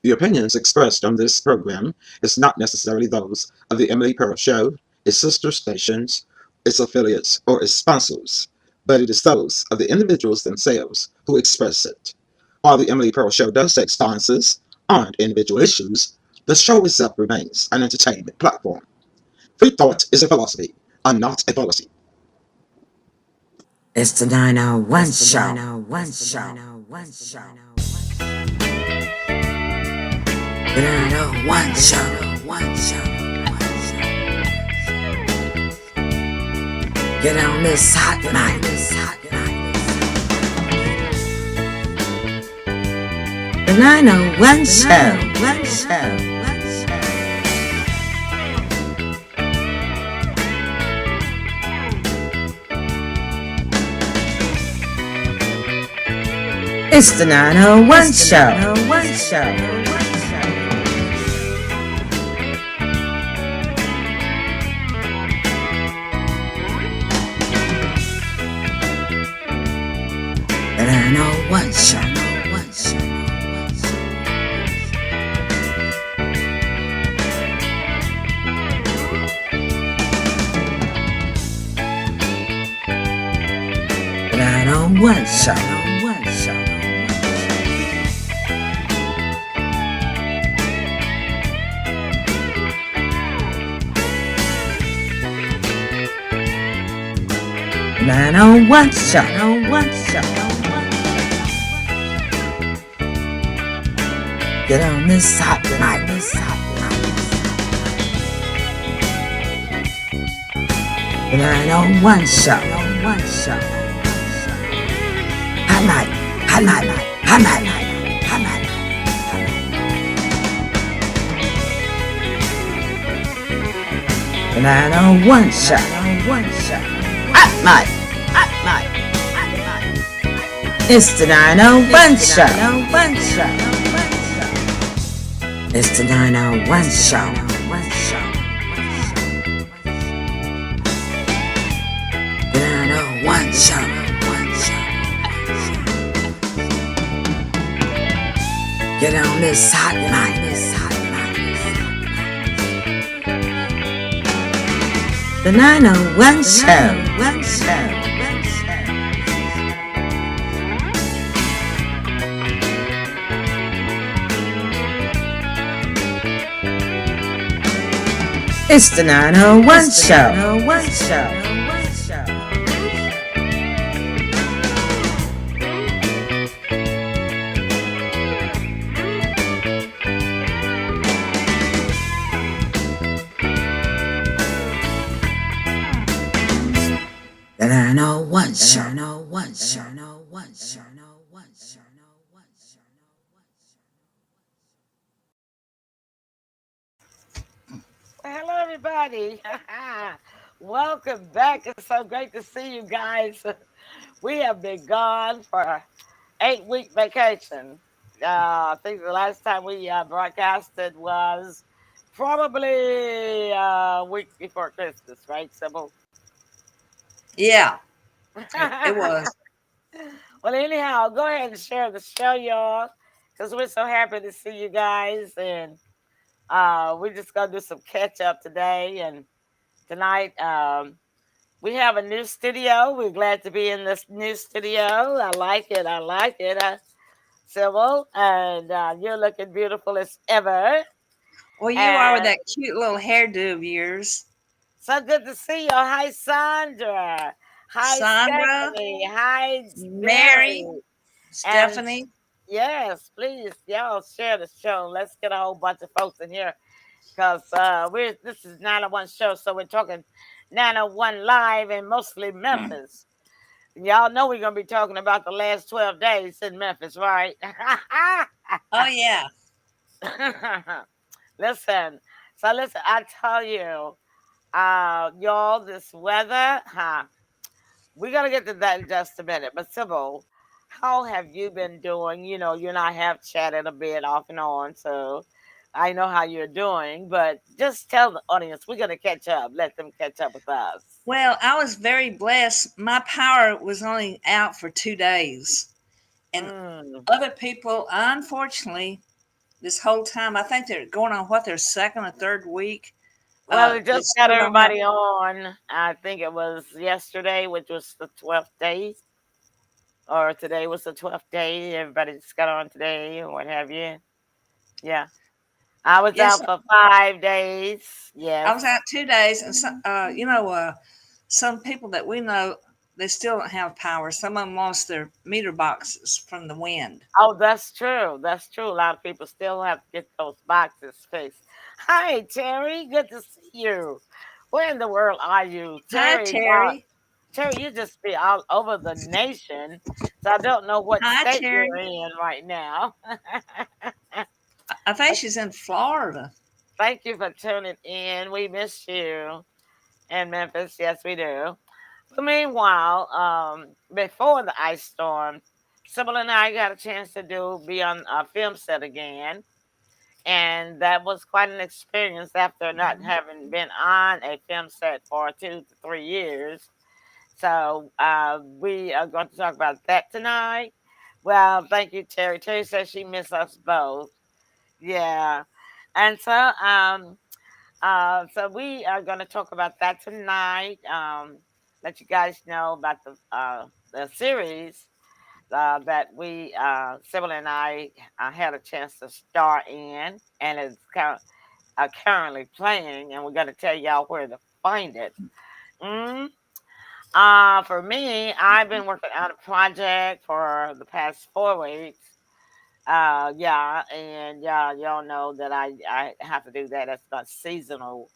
The opinions expressed on this program is not necessarily those of the Emily Pearl Show, its sister stations, its affiliates, or its sponsors, but it is those of the individuals themselves who express it. While the Emily Pearl Show does take stances on individual issues, the show itself remains an entertainment platform. Free thought is a philosophy and not a policy. It's the 901 show. 901 show. The 901 show. Get on this hot mic. The 901 show. It's the 901 show. The 901 show. The 901 show. The 901 show. Get on this hot mic. The 901 show. Hot mic. The 901 show. Hot mic. It's the 901 show. It's the 901 show. The 901 show. Get on this hot mic. The 901 show. It's the 901 show. The 901 show. Hello, everybody. Welcome back. It's so great to see you guys. We have been gone for an 8-week vacation. I think the last time we broadcasted was probably a week before Christmas, right, Sybil? Yeah, it was. Well, anyhow, go ahead and share the show, y'all, because we're so happy to see you guys. And we're just going to do some catch up today and tonight. We have a new studio. We're glad to be in this new studio. I like it. Sybil, and you're looking beautiful as ever. Well, you are with And that cute little hairdo of yours. so good to see you. Hi, Sandra. Hi, Sandra, Stephanie. Hi, Mary, Mary. And Stephanie. yes, please, y'all share the show. Let's get a whole bunch of folks in here because we're this is 901 show, so we're talking 901 live and mostly Memphis. Y'all know we're gonna be talking about the last 12 days in Memphis, right? Oh, yeah. Listen, I tell you, y'all, this weather, we're gonna get to that in just a minute. But Sybil, how have you been doing? You and I have chatted a bit off and on, so I know how you're doing. But just tell the audience we're gonna catch up. Let them catch up with us. Well, I was very blessed. My power was only out for 2 days. And Mm, other people, unfortunately, this whole time. I think they're going on what, their second or third week. Well, it They just got still don't have. everybody on. I think it was yesterday, which was the 12th day, or today was the 12th day. Everybody just got on today, or what have you. Yeah. I was Yes, out for 5 days. I Yes. was out 2 days, and some, some people that we know, they still don't have power. Some of them lost their meter boxes from the wind. Oh, that's true. That's true. A lot of people still have to get those boxes fixed. Hi, Terry. Good to see you. Where in the world are you? Hi, Terry, Terry. Terry, you just be all over the nation. So I don't know what Hi, state you're Terry. in right now. I think she's in Florida. Thank you for tuning in. We miss you in Memphis. Yes, we do. But meanwhile, before the ice storm, Sybil and I got a chance to be on a film set again. And that was quite an experience after not having been on a film set for 2 to 3 years. So we are going to talk about that tonight. Well, thank you, Terry. Terry says she missed us both. Yeah. And so we are going to talk about that tonight. Let you guys know about the series that Sybil and I, had a chance to star in, and it's currently playing, and we're going to tell y'all where to find it. Mm. For me, I've been working on a project for the past 4 weeks. Yeah, and y'all know that I have to do that. That's not seasonal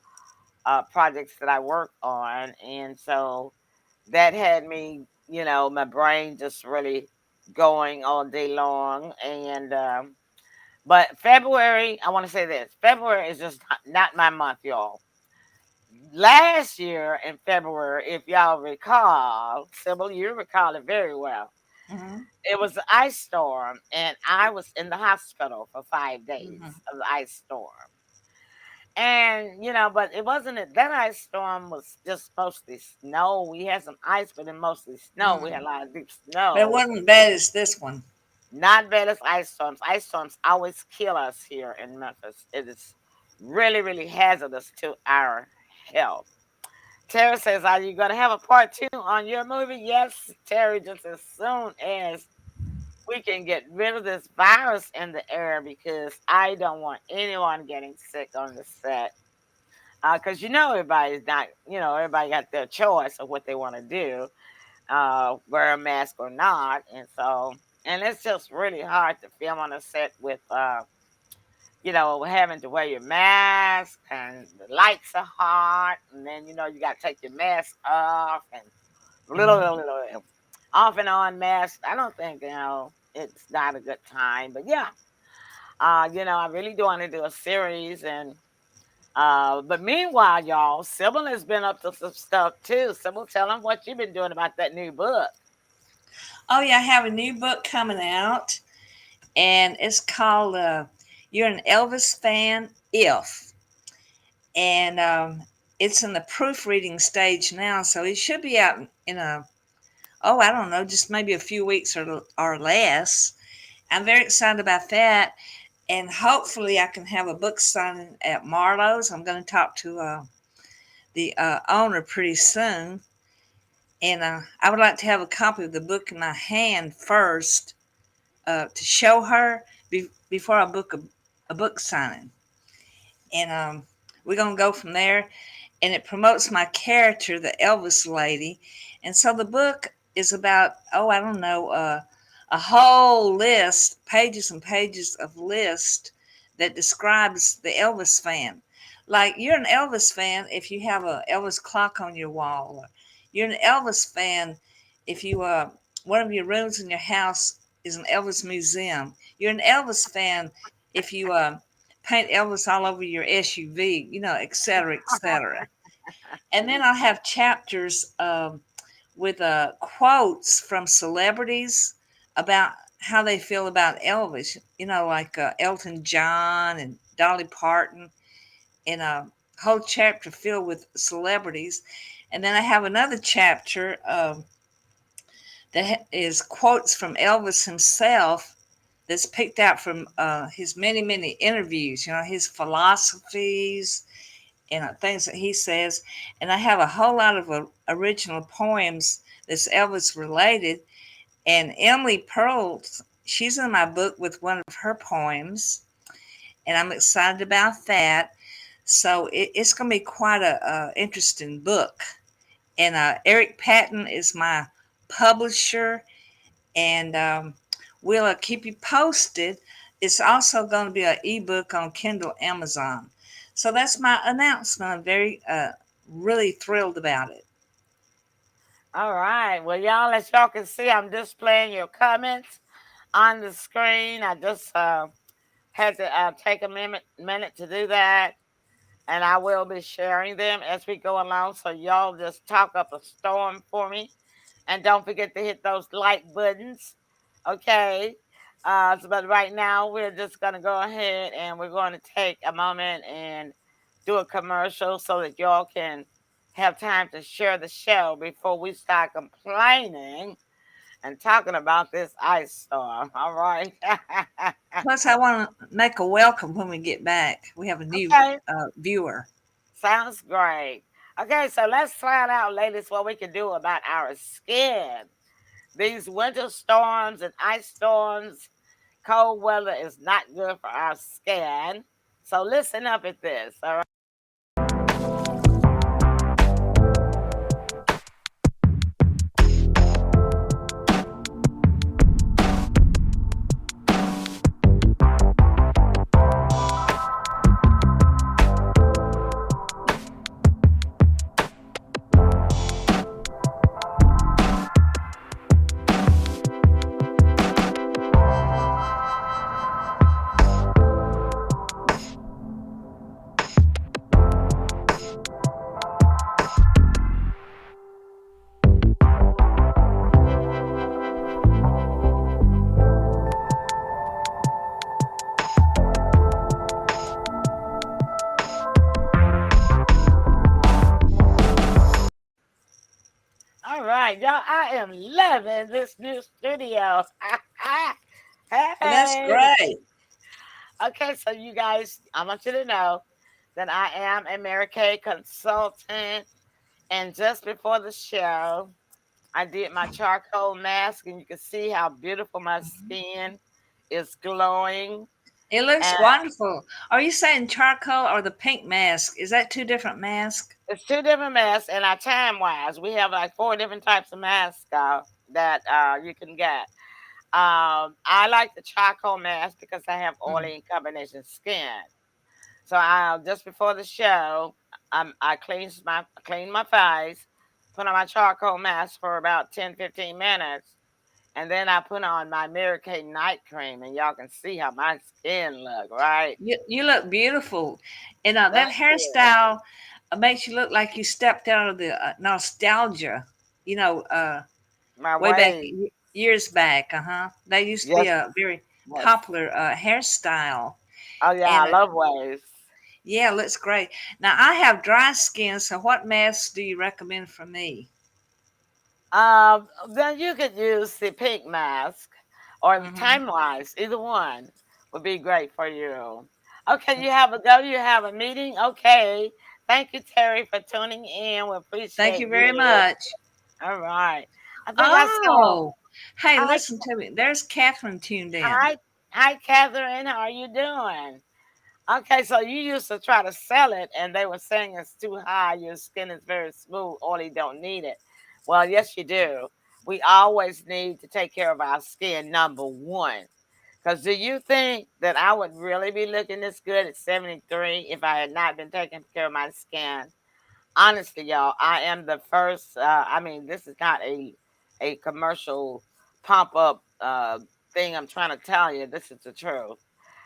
projects that I work on, and so that had me, my brain just really going all day long. And but February, I want to say this: February is just not my month, y'all. Last year in February, if y'all recall, Sybil, you recall it very well. Hmm. It was the ice storm, and I was in the hospital for 5 days Hmm. of the ice storm. And but it wasn't that ice storm was just mostly snow. We had some ice, but then mostly snow. We had a Hmm. lot of deep But it snow. wasn't as bad as this one. Not bad as ice storms. Ice storms always kill us here in Memphis. It is really, really hazardous to our health. Terry says, "Are you going to have a part two on your movie?" Yes, Terry. Just as soon as we can get rid of this virus in the air, because I don't want anyone getting sick on the set. Because everybody's not, everybody got their choice of what they want to do, wear a mask or not. And so, and it's just really hard to film on a set with, having to wear your mask, and the lights are hot, and then, you got to take your mask off, and off and on mask. I don't think, it's not a good time, but yeah, I really do want to do a series. And but meanwhile, y'all, Sybil has been up to some stuff too. Sybil, tell them what you've been doing about that new book. Oh yeah, I have a new book coming out, and it's called "You're an Elvis Fan If," and it's in the proofreading stage now, so it should be out in I don't know, just maybe a few weeks or less. I'm very excited about that, and hopefully I can have a book signing at Marlowe's. I'm going to talk to the owner pretty soon, and I would like to have a copy of the book in my hand first to show her before I book a book signing. And we're going to go from there. And it promotes my character, the Elvis lady. And so the book is about, I don't know, a whole list, pages and pages of list that describes the Elvis fan. Like, you're an Elvis fan if you have a Elvis clock on your wall. You're an Elvis fan if you one of your rooms in your house is an Elvis museum. You're an Elvis fan if you paint Elvis all over your SUV, et cetera, et cetera. And then I'll have chapters with quotes from celebrities about how they feel about Elvis, like Elton John and Dolly Parton, and a whole chapter filled with celebrities. And then I have another chapter that is quotes from Elvis himself that's picked out from his many, many interviews, his philosophies and things that he says. And I have a whole lot of original poems that's Elvis related. And Emily Pearl, she's in my book with one of her poems, and I'm excited about that. So it's going to be quite a interesting book. And Eric Patton is my publisher, and we'll keep you posted. It's also going to be an ebook on Kindle Amazon. So that's my announcement. I'm very, really thrilled about it. All right. Well, y'all, as y'all can see, I'm displaying your comments on the screen. I just had to take a minute to do that. And I will be sharing them as we go along. So y'all just talk up a storm for me. And don't forget to hit those like buttons. Okay. But right now, we're just going to go ahead and we're going to take a moment and do a commercial so that y'all can have time to share the show before we start complaining and talking about this ice storm. All right. Plus, I want to make a welcome when we get back. We have a new Okay. viewer. Sounds great. Okay, so let's find out, ladies, what we can do about our skin. These winter storms and ice storms, cold weather is not good for our skin. So listen up at this, all right? All right, y'all, I am loving this new studio. Well, that's Hey. great. Okay, so you guys, I want you to know that I am a Mary Kay consultant. And just before the show, I did my charcoal mask, and you can see how beautiful my skin is glowing. It looks And wonderful. Are you saying charcoal or the pink mask? Is that two different masks? it's two different masks, and our time wise, we have like four different types of masks that you can get. I like the charcoal mask because I have Mm. oily and combination skin. So I just before the show, I cleaned my face, put on my charcoal mask for about 10-15 minutes, and then I put on my Mary Kay night cream, and y'all can see how my skin look, right? You look beautiful, and that Thank you. hairstyle makes you look like you stepped out of the nostalgia. You know, My way back waves. years back. That used to be Yes, a very yes. popular hairstyle, Oh yeah, I and love waves. yeah, looks great. Now I have dry skin, so what mask do you recommend for me? Then you could use the pink mask or the Hmm. time wise. Either one would be great for you. Okay, you have a go. You have a meeting. Okay. Thank you, Terry, for tuning in. We Thank you appreciate very you. much. All right. I think I saw. Oh, hey, Hi, listen to me. There's Catherine tuned in. hi, hi, Catherine. How are you doing? Okay, so you used to try to sell it, and they were saying it's too high. Your skin is very smooth, or you don't need it. Well, yes, you do. We always need to take care of our skin, number one. Because do you think that I would really be looking this good at 73 if I had not been taking care of my skin? Honestly, y'all, I am the first. I mean, this is not a commercial pump up thing. I'm trying to tell you, this is the truth.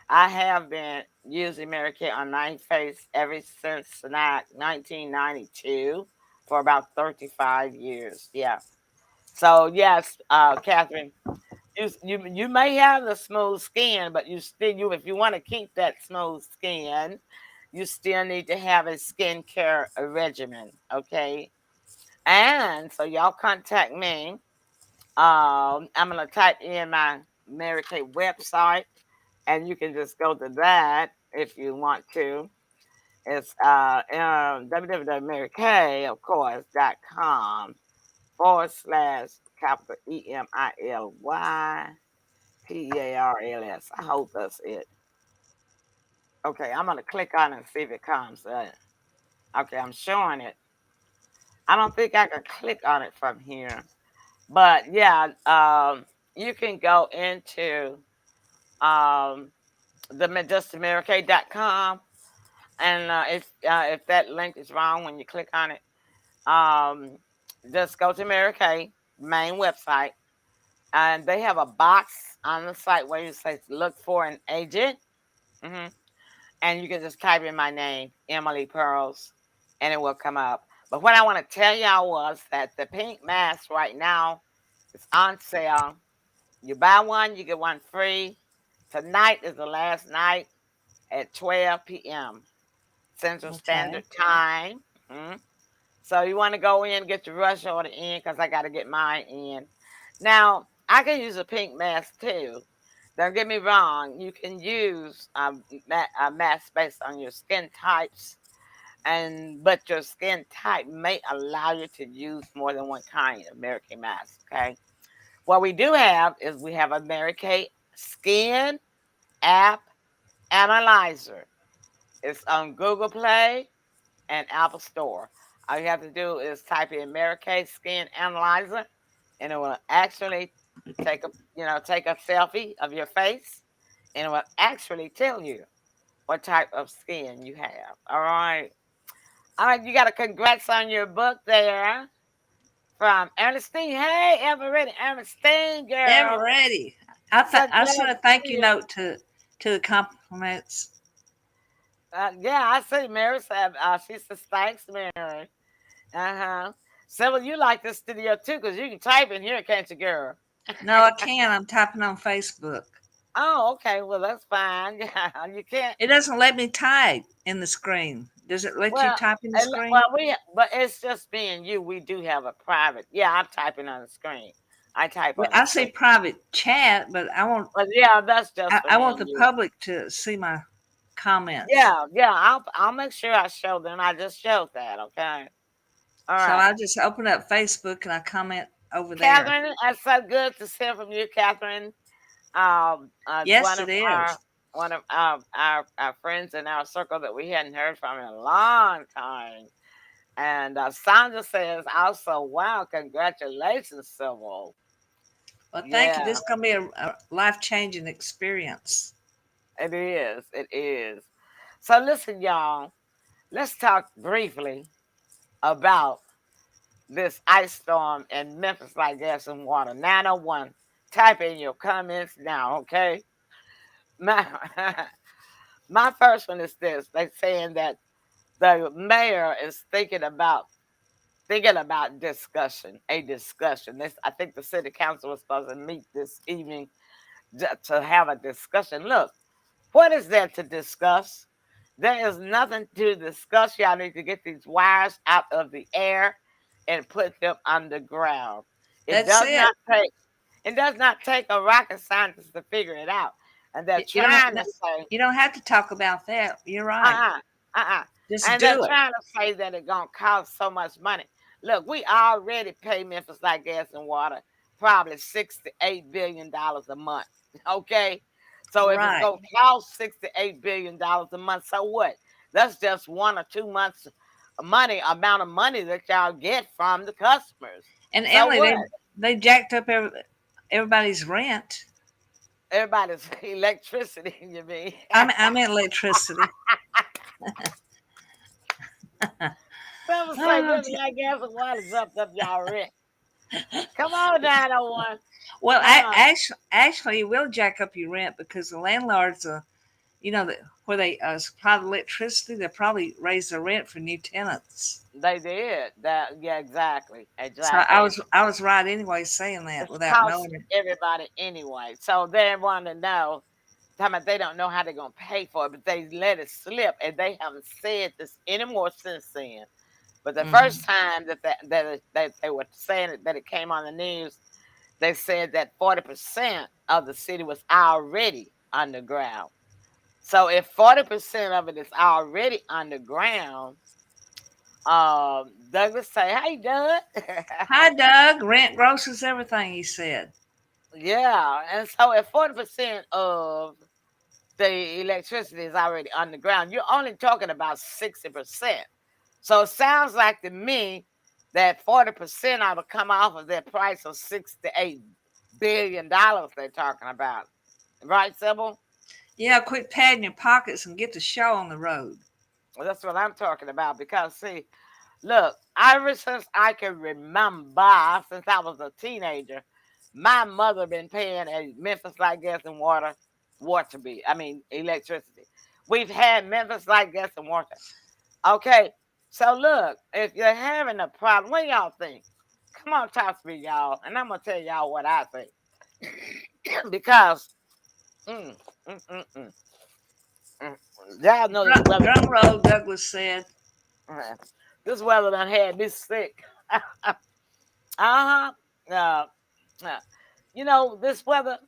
I have been using Mary Kay on my face ever since 1992 for about 35 years. Yeah. So yes, Catherine, you may have the smooth skin, but you if you want to keep that smooth skin, you still need to have a skincare regimen. Okay. And so y'all contact me. I'm gonna type in Mary Kay website, and you can just go to that if you want to. It's www.marykay, of course, .com / capital EMILYPEARLS. I hope that's it. Okay, I'm gonna click on it and see if it comes. Okay, I'm showing it. I don't think I can click on it from here, but yeah, you can go into um, the justamerica.com, and if that link is wrong when you click on it, um, just go to Mary Kay main website, and they have a box on the site where you say look for an agent. hmm and you can just type in my name, Emily Pearls, and it will come up. But what I want to tell y'all was that the pink mask right now is on sale. You buy one, you get one free. Tonight is the last night at 12 p.m. Central Okay. Standard Time. So you want to go in, get your rush order in, because I got to get mine in. Now, I can use a pink mask too. Don't get me wrong. You can use a mask based on your skin types, but your skin type may allow you to use more than one kind of Mary Kay mask. Okay. What we do have is we have a Mary Kay Skin App Analyzer. It's on Google Play and Apple Store. All you have to do is type in Mary Kay Skin Analyzer, and it will actually take a selfie of your face, and it will actually tell you what type of skin you have. All right. All right, you got a congrats on your book there from Ernestine. Hey, ever ready, Ernestine, Ever girl. ready? So I glad sent a to thank see you you. note to the compliments. Yeah, I see Mary said, she says, thanks, Mary. Uh-huh. So, well, you like the studio too, because you can type in here, can't you, girl? No, I can't. I'm typing on Facebook. Oh, okay. Well, that's fine. Yeah, you can't. It doesn't let me type in the screen. Does it let you Well, type in the well, screen? but it's just being you. We do have a private. Yeah, I'm typing on the screen. I type Well, on the I screen. say private chat, but But yeah, that's just for I me want and the you. public to see my comments. Yeah, yeah. I'll make sure I show them. I just showed that. Okay. All So right. I just open up Facebook and I comment over there. Catherine, it's so good to hear from you, Catherine. Yes, it is. One of our friends in our circle that we hadn't heard from in a long time. And Sandra says also, wow, congratulations, Sybil. Well, thank you. Yeah, This is going to be a life changing experience. it is. It is. So listen, y'all, let's talk briefly about this ice storm in Memphis like gas and water. 901. Type in your comments now, okay? My, my first one is this. They're saying that the mayor is thinking about a discussion. I think the city council was supposed to meet this evening to have a discussion. Look, what is there to discuss? There is nothing to discuss. Y'all need to get these wires out of the air and put them underground. It That's does it. not take it does not take a rocket scientist to figure it out. And they're You don't trying to say, you don't have to talk about that. You're right. uh-uh, uh-uh. Just And they're do it. trying to say that it's gonna cost so much money. Look, we already pay Memphis like gas and water probably $6 to $8 billion a month. Okay. So if it's Right. gonna cost $6 to $8 billion a month, so what? That's just 1 or 2 months amount of money that y'all get from the customers. And So Emily, what? they jacked up everybody's rent. Everybody's electricity, you mean? I meant electricity. Some say Oh, Memphis like gas and water jumped up y'all rent. Come on, 901. well, Uh, actually, it will jack up your rent because the landlords, where they supply the electricity, they probably raise the rent for new tenants. they did that. Yeah, exactly, So exactly. I was right anyway saying that It's without knowing costing it. everybody anyway. So they want to know. Talking about they don't know how they're gonna pay for it, but they let it slip, and they haven't said this anymore since then. But the Hmm. first time that they were saying it, that it came on the news, they said that 40% of the city was already underground. So if 40% of it is already underground, Douglas say, "Hey, Doug." Hi, Doug. Rent, groceries, everything, he said. Yeah, and so if 40% of the electricity is already underground, you're only talking about 60%. So it sounds like to me that 40% ought to come off of that price of $68 billion they're talking about. Right, Sybil? Yeah, quit padding your pockets and get the show on the road. Well, that's what I'm talking about. Because, see, look, ever since I can remember, since I was a teenager, my mother been paying a Memphis Light Gas and water bill. I mean, electricity. We've had Memphis Light Gas and water. Okay, so look, if you're having a problem, what y'all think? Come on, talk to me, y'all, and I'm gonna tell y'all what I think. Because, mm, mm, mm, mm, mm, y'all know this weather. Drum roll, Douglas said. This weather done had me sick. Uh-huh. Uh, uh, this weather,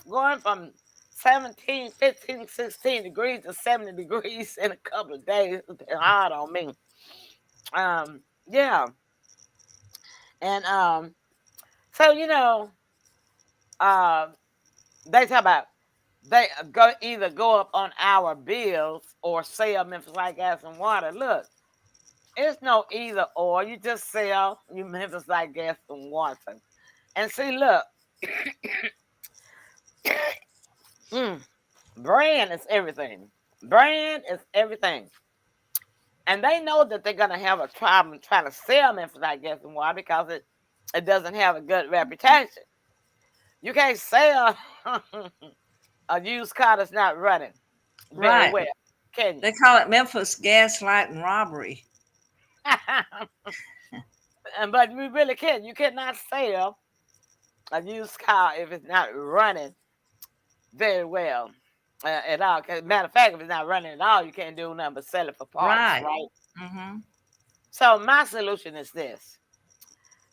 going from 17, 15, 16 degrees to 70 degrees in a couple of days has been hard on me. Yeah. And so uh, they talk about they either go up on our bills or sell Memphis Light Gas and Water. Look, it's no either or. You just sell you Memphis Light Gas and Water. And see, look, brand is everything. Brand is everything. And they know that they're gonna have a problem trying to sell Memphis Light Gas and Water because it doesn't have a good reputation. You can't sell a used car that's not running very Right. well, can you? They call it Memphis gaslight and robbery. But we really can't. You cannot sell a used car if it's not running very well at all. Matter of fact, if it's not running at all, you can't do nothing but sell it for parts, Right. right? Mm-hmm. So my solution is this.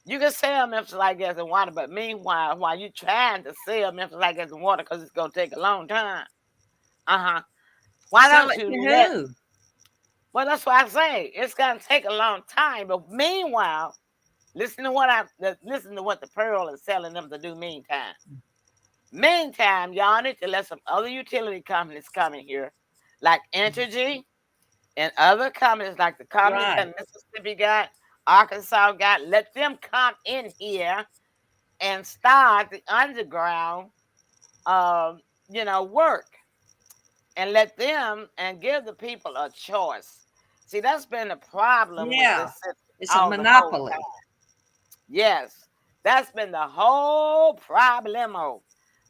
You can sell Memphis Light Gas and Water, but meanwhile, while you're trying to sell Memphis Light Gas and Water, because it's going to take a long time, why Sell don't it you to let... who? Well, that's why I say it's going to take a long time. But meanwhile, listen to what the Pearl is telling them to do. Meantime, y'all need to let some other utility companies come in here, like Entergy and other companies, like the companies Right. that Mississippi got, Arkansas got. Let them come in here and start the underground, work, and let them and give the people a choice. See, that's been the problem with Yeah. this system It's a all the whole monopoly. time. Yes, that's been the whole problemo.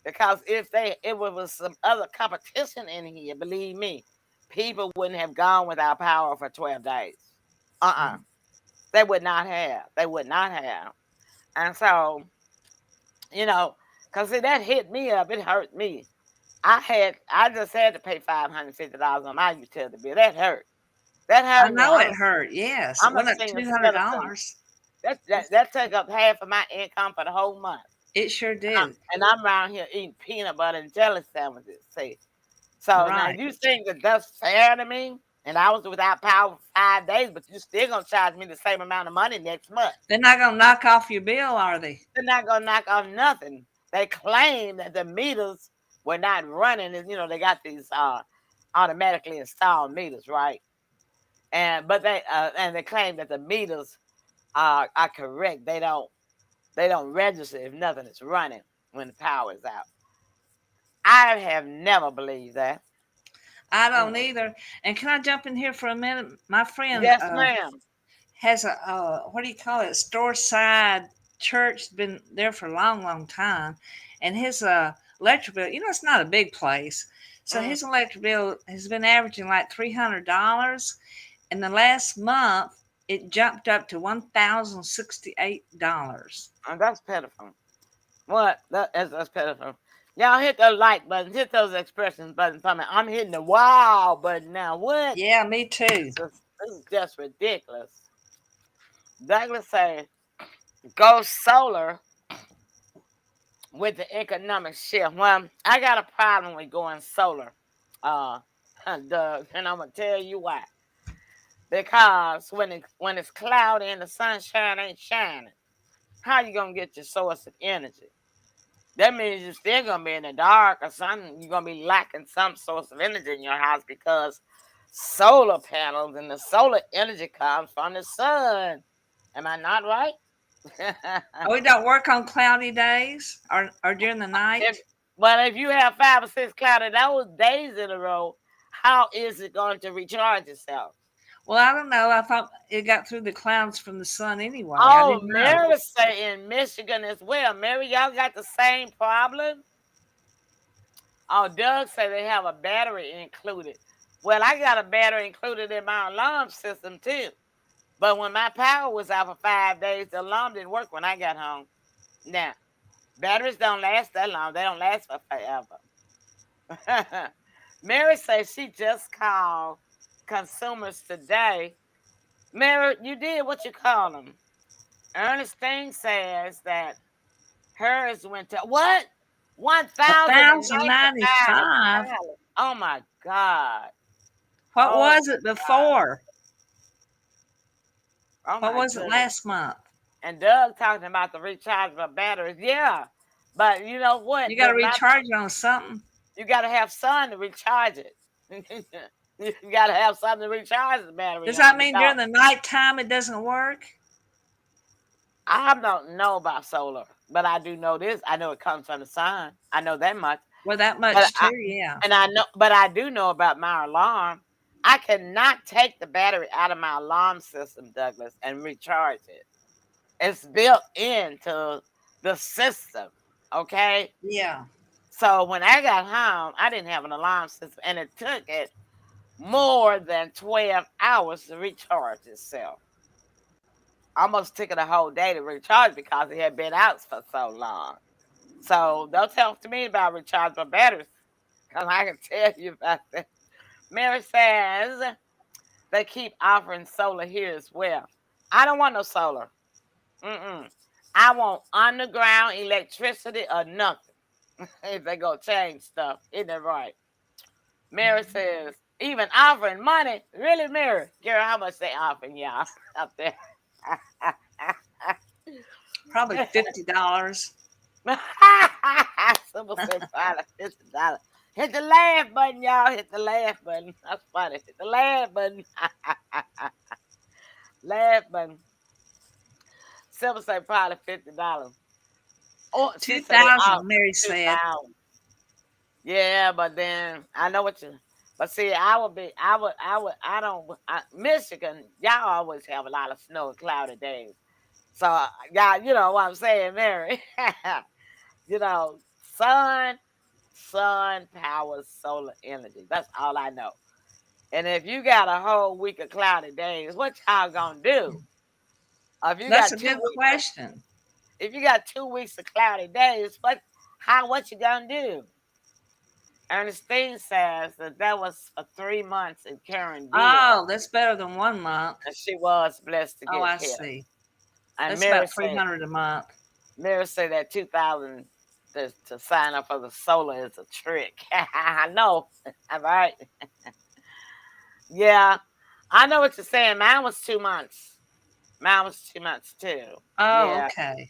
Because if it was some other competition in here, believe me, people wouldn't have gone without power for 12 days. Uh-uh. They would not have. They would not have. And so, because see, that hit me up. It hurt me. I just had to pay $550 on my utility bill. That hurt. That I hurt me. know it hurt. Yes. It I'm a went up senior citizen. $200. That take up half of my income for the whole month. It sure did. And I'm around here eating peanut butter and jelly sandwiches. See, so now Right. you think that that's fair to me? And I was without power for 5 days, but you still gonna charge me the same amount of money next month. They're not going to knock off your bill, are they? They're not gonna knock off nothing. They claim that the meters were not running, and they got these automatically installed meters, right? But they claim that the meters are correct. They don't register if nothing is running when the power is out. I have never believed that. I don't either. And can I jump in here for a minute? My friend Yes, ma'am. has a what do you call it? Store side church. Been there for a long, long time, and his electric bill. It's not a big place, so his electric bill has been averaging like $300. And the last month, it jumped up to $1,068. And that's pitiful. What? That's pitiful. Y'all hit the like button, hit those expressions buttons for me. I'm hitting the wow button now. What? Yeah, me too. This is just ridiculous. Douglas said, go solar with the economic shift. Well, I got a problem with going solar, uh, Doug, and I'm gonna tell you why. Because when it's cloudy and the sunshine ain't shining, how you gonna get your source of energy? That means you're still gonna be in the dark or something. You're gonna be lacking some source of energy in your house because solar panels and the solar energy comes from the sun. Am I not right? Oh, we don't work on cloudy days or during the if night. Well, if you have 5 or 6 cloudy those days in a row, how is it going to recharge itself? Well, I don't know. I thought it got through the clouds from the sun anyway. I Oh, didn't know. Mary say in Michigan as well. Mary, y'all got the same problem? Oh, Doug say they have a battery included. Well, I got a battery included in my alarm system too. But when my power was out for 5 days, the alarm didn't work when I got home. Now, batteries don't last that long. They don't last for forever. Mary says she just called consumers today. Mary, you did what you call them. Ernestine says that hers went to what? $1,095. 1,095. Oh my God. What Oh was it before? oh What my was it goodness. last month? And Doug talking about the rechargeable batteries. Yeah. But you know what? You got to recharge it on something. You gotta have sun to recharge it. You gotta have something to recharge the battery Does on that mean because during the nighttime it doesn't work? I don't know about solar, but I do know this. I know it comes from the sun. I know that much. Well, that But much too, yeah. I do know about my alarm. I cannot take the battery out of my alarm system, Douglas, and recharge it. It's built into the system. Okay. Yeah. So when I got home, I didn't have an alarm system, and it took it more than 12 hours to recharge itself. Almost took it a whole day to recharge because it had been out for so long. So don't talk to me about rechargeable batteries because I can tell you about that. Mary says they keep offering solar here as well. I don't want no solar. Mm-mm. I want underground electricity or nothing. If they go change stuff, isn't that right? Mary says, even offering money? Really, Mary? Girl, how much they offering y'all up there? Probably $50. Someone said probably $50. Hit the laugh button, y'all. Hit the laugh button. That's funny. Hit the laugh button. Laugh button. Someone say probably $50. Oh, she said they 2,000, offer Mary said. 2,000. Yeah, but then I know what you. But see, Michigan, y'all always have a lot of snow and cloudy days. So, y'all, you know what I'm saying, Mary? You know, sun powers solar energy. That's all I know. And if you got a whole week of cloudy days, what y'all gonna do? If you That's got a two good weeks, question. if you got 2 weeks of cloudy days, what you gonna do? Ernestine says that was for 3 months in Karen did, Oh, that's better than 1 month. and she was blessed to Oh, get I help. see. And That's about 300 a month. Mary said that 2,000 to sign up for the solar is a trick. I know, all right? Yeah, I know what you're saying. Mine was 2 months. Mine was 2 months too. Oh, Yeah. okay.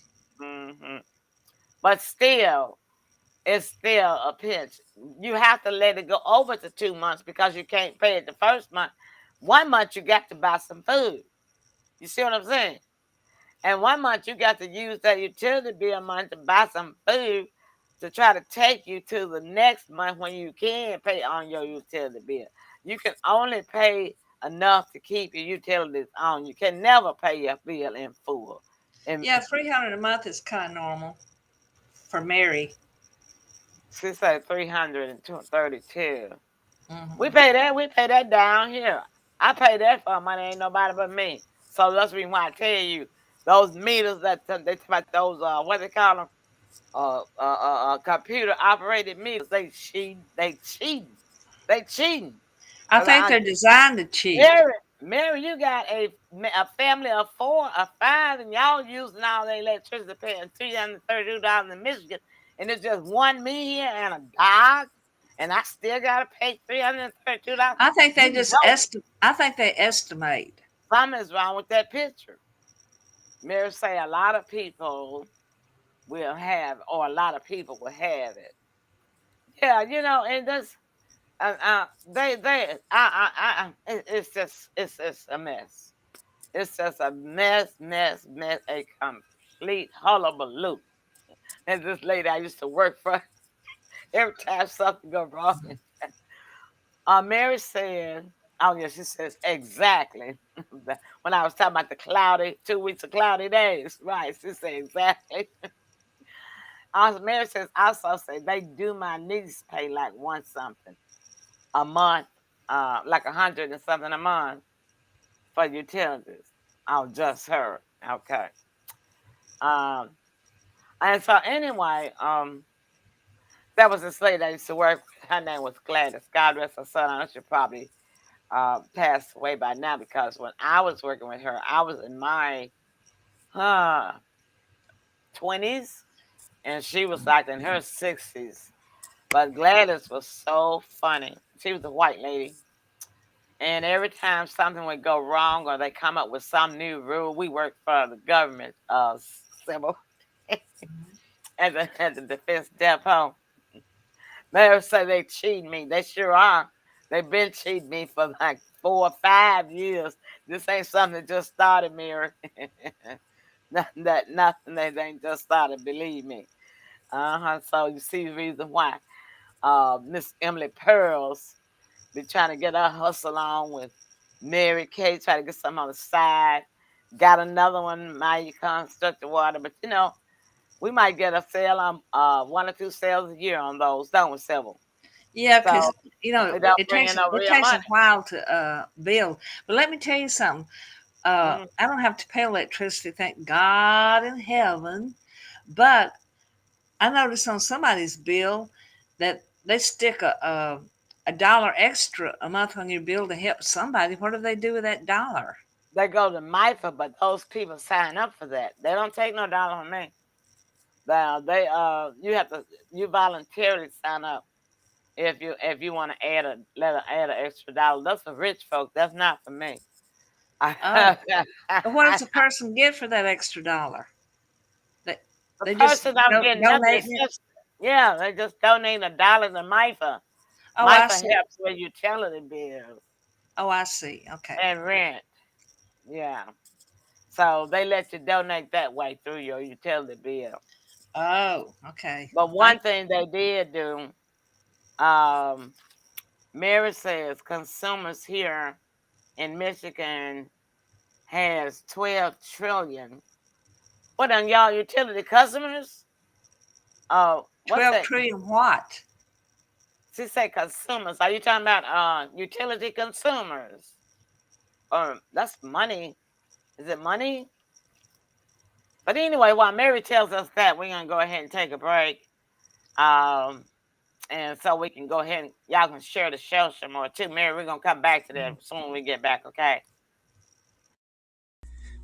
But still, it's still a pinch. You have to let it go over to 2 months because you can't pay it the first month. 1 month you got to buy some food. You see what I'm saying? And 1 month you got to use that utility bill money to buy some food to try to take you to the next month when you can pay on your utility bill. You can only pay enough to keep your utilities on. You can never pay your bill in full. And Yeah, 300 a month is kind of normal for Mary. she said 332. We Hmm. pay that. We pay that down here. I pay that for money. Ain't nobody but me. So that's the reason why I tell you those meters that they talk about those what they call them computer operated meters. They cheating. They cheating. They cheating. I Cause think they're designed to cheat. Mary, you got a family of 4 or 5, and y'all using all the electricity, paying $332 in Michigan, and it's just one me here and a dog, and I still gotta pay $332. I think they You just know I think they estimate. something's wrong with that picture. Mary say a lot of people will have, or a lot of people will have it. Yeah, and that's it's a mess. It's just a mess, a complete hullabaloo. And this lady I used to work for, every time something go wrong, Mary said, oh yeah, she says exactly. When I was talking about the 2 weeks of cloudy days, right? She said exactly. Mary says also say they do my niece pay like one something a month, like 100 and something a month for utilities. Oh, just her. Okay. Um, and so anyway, that was this lady I used to work with. Her name was Gladys. God rest her soul. I know she probably passed away by now, because when I was working with her, I was in my 20s and she was like in her 60s. But Gladys was so funny. She was a white lady. And every time something would go wrong or they come up with some new rule, we worked for the government, civil, at the defense depot. They would say they cheat me. They sure are. They've been cheating me for like 4 or 5 years. This ain't something that just started, Mary. Nothing that ain't just started, believe me. So you see the reason why Miss Emily Pearls be trying to get her hustle on with Mary Kay, try to get something on the side. Got another one, Maya Constructed Water, but we might get a sale on 1 or 2 sales a year on those, don't we, Sybil? Yeah, So because it don't it bring in takes no it real takes a money. while to build. But let me tell you something. Mm. I don't have to pay electricity, thank God in heaven. But I noticed on somebody's bill that they stick a dollar extra a month on your bill to help somebody. What do they do with that dollar? They go to MIFA, but those people sign up for that. They don't take no dollar from me. You voluntarily sign up if you want to add an extra dollar. That's for rich folks. That's not for me. Oh, the but what does a person get for that extra dollar? They they just person don't get nothing. donate It's it. just, yeah, they just donate $1 to MIFA. Oh, I MIFA see. helps with utility bills Oh, I see. Okay. and rent. Yeah. So they let you donate that way through your utility bill. Oh, okay. But Well, one thing they did do, um, Mary says consumers here in Michigan has 12 trillion. What on y'all utility customers? Oh, what's 12 that? trillion what? She said consumers. Are you talking about utility consumers? Or that's money. Is it money? But anyway, while Mary tells us that, we're gonna go ahead and take a break. Um, and so we can go ahead and y'all can share the show some more too. Mary, we're gonna come back to that soon when we get back, okay?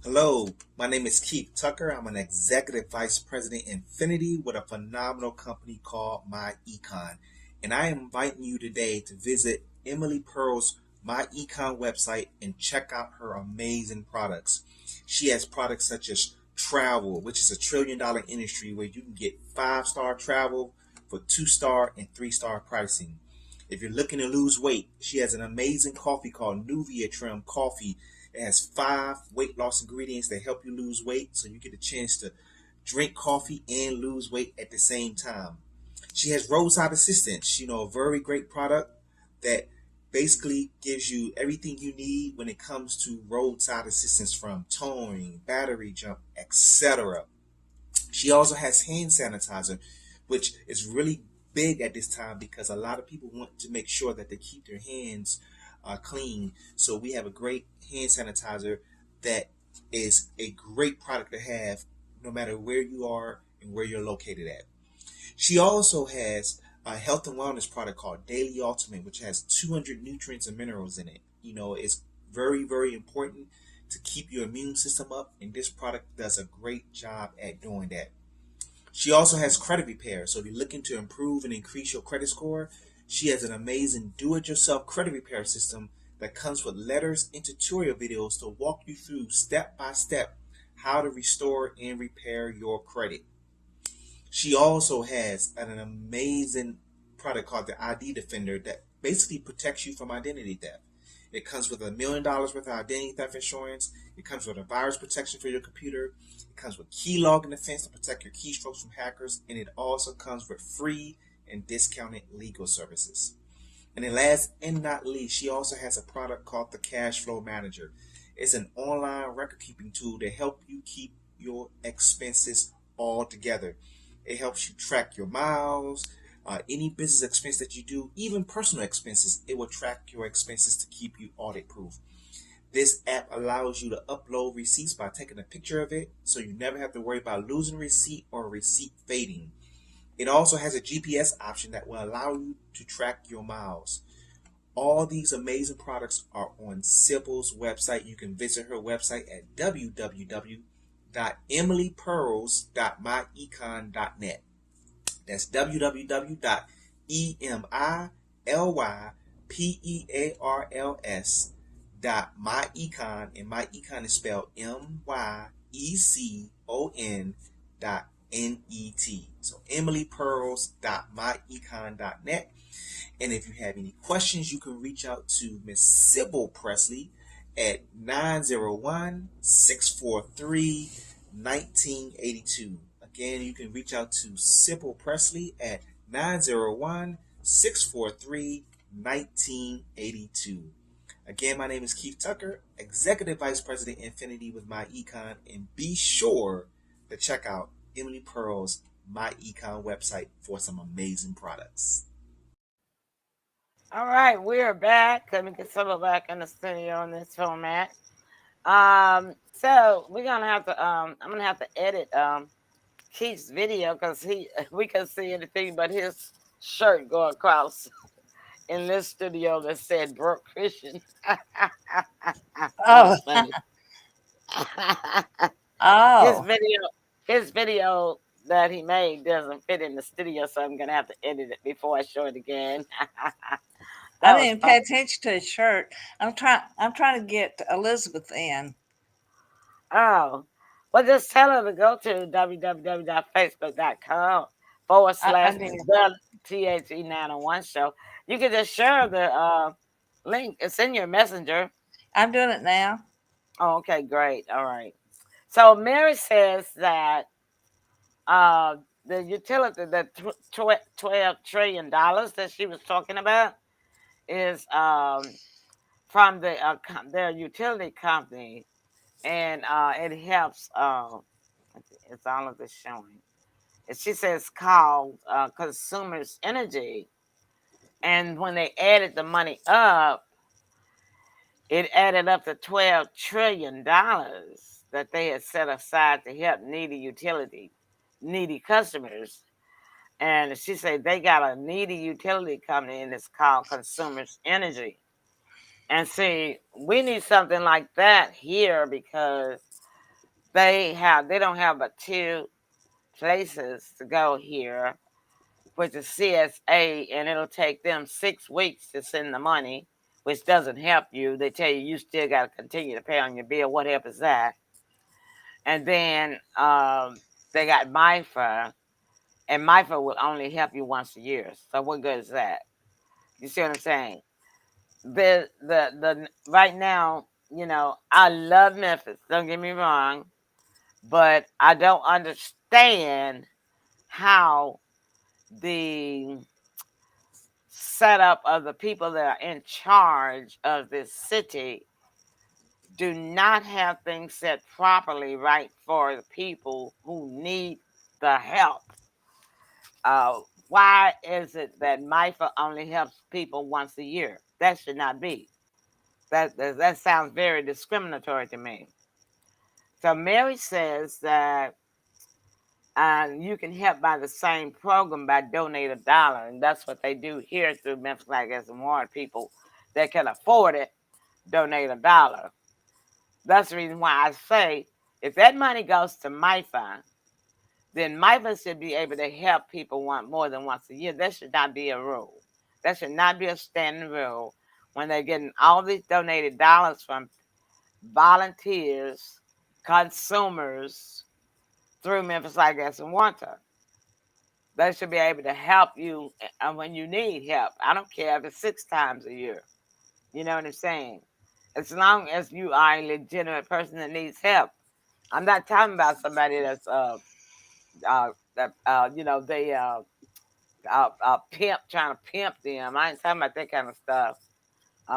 Hello, my name is Keith Tucker. I'm an executive vice president Infinity with a phenomenal company called My Econ. And I am inviting you today to visit Emily Pearl's My Econ website and check out her amazing products. She has products such as travel, which is a $1 trillion industry where you can get 5-star travel for 2-star and 3-star pricing. If you're looking to lose weight, she has an amazing coffee called Nuvia Trim Coffee. It has 5 weight loss ingredients that help you lose weight, so you get a chance to drink coffee and lose weight at the same time. She has roadside assistance, a very great product that basically gives you everything you need when it comes to roadside assistance, from towing, battery jump, etc. She also has hand sanitizer, which is really big at this time because a lot of people want to make sure that they keep their hands clean. So we have a great hand sanitizer that is a great product to have no matter where you are and where you're located at. She also has a health and wellness product called Daily Ultimate, which has 200 nutrients and minerals in it. It's very, very important to keep your immune system up, and this product does a great job at doing that. She also has credit repair. So if you're looking to improve and increase your credit score, she has an amazing do-it-yourself credit repair system that comes with letters and tutorial videos to walk you through step by step how to restore and repair your credit. She also has an amazing product called the ID Defender that basically protects you from identity theft. It comes with $1 million worth of identity theft insurance. It comes with a virus protection for your computer. It comes with key logging defense to protect your keystrokes from hackers. And it also comes with free and discounted legal services. And then last and not least, she also has a product called the Cash Flow Manager. It's an online record keeping tool to help you keep your expenses all together. It helps you track your miles, any business expense that you do, even personal expenses. It will track your expenses to keep you audit proof. This app allows you to upload receipts by taking a picture of it, so you never have to worry about losing a receipt or a receipt fading. It also has a GPS option that will allow you to track your miles. All these amazing products are on Sibyl's website. You can visit her website at www.emilypearls.myecon.net. That's www.emilypearls.myecon, and my econ is spelled MYECON.net. So emilypearls.myecon.net. And if you have any questions, you can reach out to Miss Sybil Presley at 901-643-1982. Again, you can reach out to Sybil Presley at 901-643-1982. Again, my name is Keith Tucker, Executive Vice President Infinity with My Econ, and be sure to check out Emily Pearl's My Econ website for some amazing products. All right, we're back. Let me get Sybil back in the studio in this format. So we're gonna have to I'm gonna have to edit Keith's video because we can see anything but his shirt go across in this studio that said broke Christian. That Oh, was funny. his oh, video his video that he made doesn't fit in the studio, so I'm gonna have to edit it before I show it again. I That was didn't pay fun. attention to his shirt. I'm trying to get Elizabeth in. Oh, well, just tell her to go to www.facebook.com forward I slash did. the THE 901 show. You can just share the link. It's in your messenger. I'm doing it now. Oh, okay, great. All right. So Mary says that the utility, the $12 trillion that she was talking about is from their utility company, and it helps. It's all of this showing. And she says called consumers energy, and when they added the money up, it added up to $12 trillion that they had set aside to help needy customers. And she said they got a needy utility company, and it's called Consumers Energy. And see, we need something like that here because they don't have but two places to go here, which is CSA, and it'll take them 6 weeks to send the money, which doesn't help you. They tell you still got to continue to pay on your bill. What help is that? And then they got MIFA, and MIFA will only help you once a year. So what good is that? You see what I'm saying? The right now, I love Memphis. Don't get me wrong, but I don't understand how the setup of the people that are in charge of this city do not have things set properly right for the people who need the help. Why is it that MIFA only helps people once a year? That should not be. That sounds very discriminatory to me. So Mary says that you can help by the same program by donate $1, and that's what they do here through Memphis Like as and Warren. People that can afford it donate $1. That's the reason why I say if that money goes to MIFA, then Memphis should be able to help people more than once a year. That should not be a rule. That should not be a standing rule when they're getting all these donated dollars from volunteers, consumers through Memphis Light Gas and Water. They should be able to help you when you need help. I don't care if it's 6 times a year. You know what I'm saying? As long as you are a legitimate person that needs help. I'm not talking about somebody that's they pimp trying to pimp them. I ain't talking about that kind of stuff.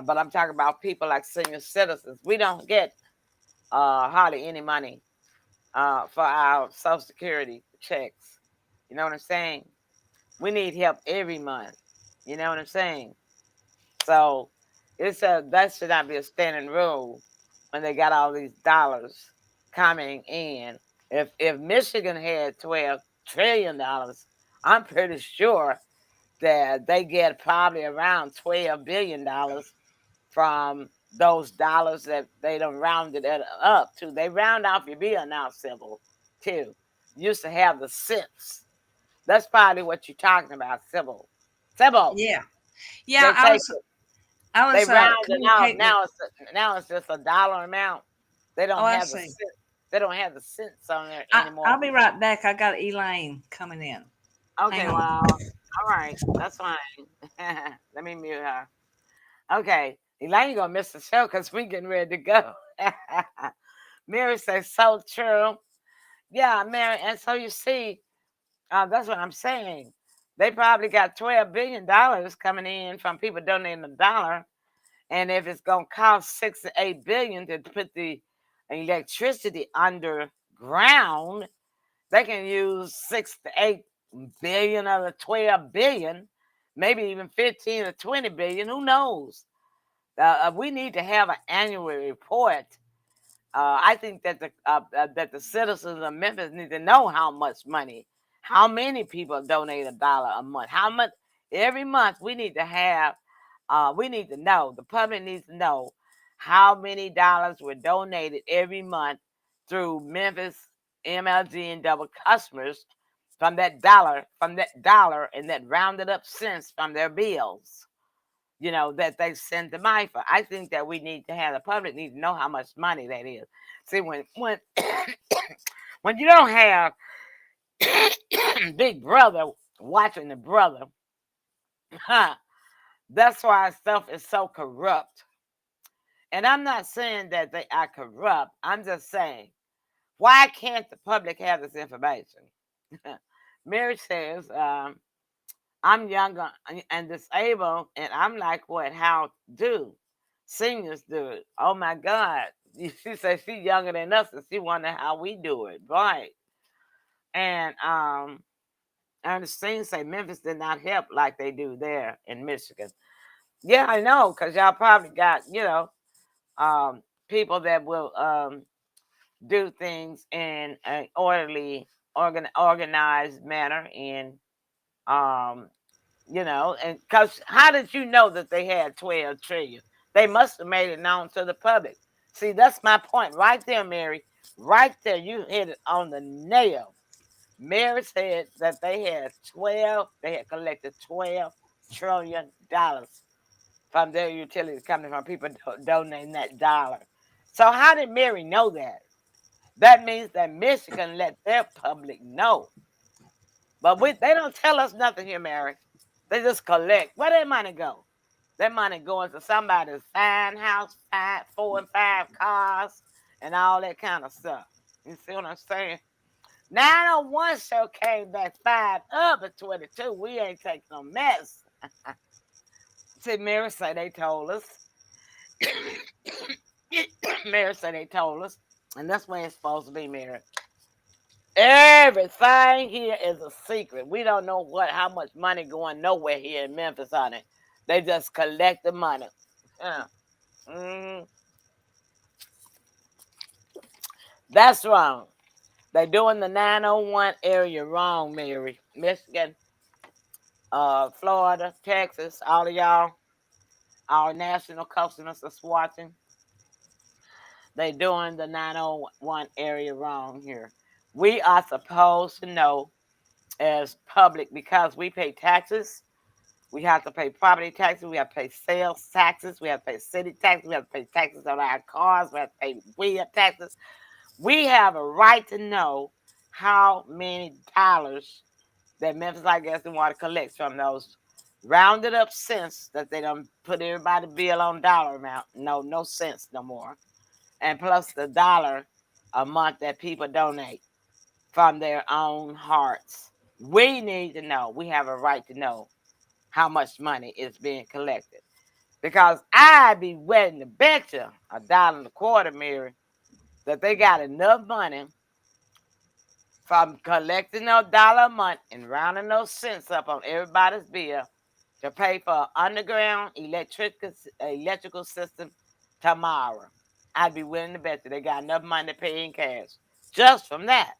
But I'm talking about people like senior citizens. We don't get hardly any money for our Social Security checks. You know what I'm saying? We need help every month. You know what I'm saying? So that should not be a standing rule when they got all these dollars coming in. If Michigan had $12 trillion, I'm pretty sure that they get probably around $12 billion from those dollars that they done rounded it up to. They round off your bill now, Sybil, too. Used to have the cents. That's probably what you're talking about, Sybil. Sybil, Yeah. Yeah, they take it. I They was round it out. communicating with. Now it's just a dollar amount. They Oh, don't I have the see. cent. They don't have the cents on there I'll anymore. be right back. I got Elaine coming in. Hang Okay, on. well, all right, that's fine. Let me mute her. Okay, Elaine gonna miss the show because we getting ready to go. Mary says so true. Yeah, Mary, and so you see, that's what I'm saying. They probably got $12 billion coming in from people donating $1. And if it's gonna cost 6 to 8 billion to put the electricity underground, they can use 6 to 8 billion of the 12 billion, maybe even 15 to 20 billion. Who knows? We need to have an annual report. I think that the citizens of Memphis need to know how much money, how many people donate $1 a month, how much every month. We need to have. We need to know. The public needs to know how many dollars were donated every month through Memphis MLG and double customers from that dollar, and that rounded up cents from their bills, that they send to MIFA. I think that we need to have the public need to know how much money that is. See, when when you don't have Big Brother watching the brother, huh? That's why stuff is so corrupt. And I'm not saying that they are corrupt. I'm just saying, why can't the public have this information? Mary says, I'm younger and disabled, and I'm like, what? How do seniors do it? Oh my God. She says she's younger than us, and she wonder how we do it. Right. And Ernestine say Memphis did not help like they do there in Michigan. Yeah, I know, because y'all probably got, people that will do things in an orderly, organized manner. And um, and because how did you know that they had 12 trillion? They must have made it known to the public. See, that's my point right there, Mary. Right there, you hit it on the nail. Mary said that they had collected $12 trillion from their utility company, from people donating that dollar. So how did Mary know that? That means that Michigan let their public know. But they don't tell us nothing here, Mary. They just collect. Where that money go? That money going to somebody's fine house, 4 and 5 cars, and all that kind of stuff. You see what I'm saying? 901 show came back 5 up at 22. We ain't taking no mess. See, Mary said they told us. Mary said they told us. And that's where it's supposed to be, Mary. Everything here is a secret. We don't know how much money going nowhere here in Memphis, honey. They just collect the money. Yeah. Mm, that's wrong. They doing the 901 area wrong, Mary. Michigan, Florida, Texas, all of y'all, our national customers that's watching. They doing the 901 area wrong here. We are supposed to know as public because we pay taxes. We have to pay property taxes. We have to pay sales taxes. We have to pay city taxes. We have to pay taxes on our cars. We have to pay wheel taxes. We have a right to know how many dollars that Memphis, I guess, they want to collect from those rounded up cents that they don't put everybody bill on dollar amount. No, no cents no more. And plus the dollar a month that people donate from their own hearts. We need to know. We have a right to know how much money is being collected. Because I be willing to bet you $1.25, Mary, that they got enough money from collecting a dollar a month and rounding those cents up on everybody's bill to pay for underground electrical system tomorrow. I'd be willing to bet that they got enough money to pay in cash just from that.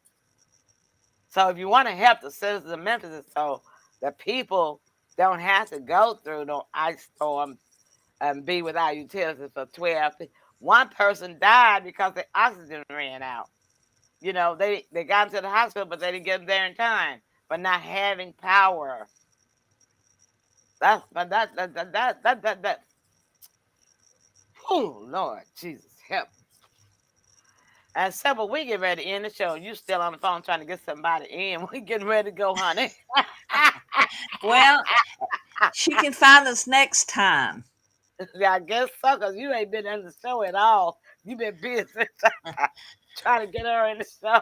So if you want to help the citizens of Memphis, so the people don't have to go through no ice storm and be without utilities for 12. One person died because the oxygen ran out. They got into the hospital, but they didn't get them there in time for not having power. That's but that. Oh Lord Jesus, help! And so, but we get ready to end the show. You still on the phone trying to get somebody in? We getting ready to go, honey. Well, she can find us next time. Yeah, I guess so, because you ain't been in the show at all. You been busy trying to get her in the show.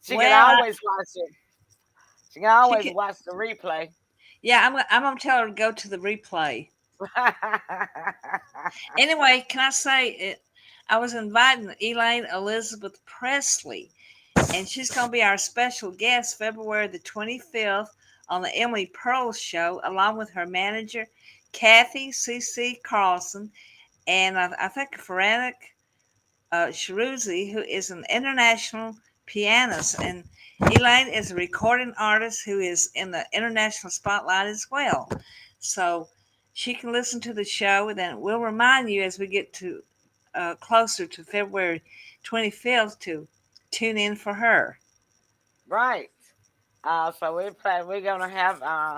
She can Well, always watch it. She can she always can. watch the replay. Yeah, I'm gonna tell her to go to the replay. Anyway, can I say it? I was inviting Elaine Elizabeth Presley, and she's going to be our special guest February the 25th on the Emily Pearl Show, along with her manager, Kathy C.C. Carlson, and I think Faranik Shiruzzi, who is an international pianist. And Elaine is a recording artist who is in the international spotlight as well. So she can listen to the show, and then we'll remind you as we get to closer to February 25th to tune in for her. Right. So we're gonna have Ah,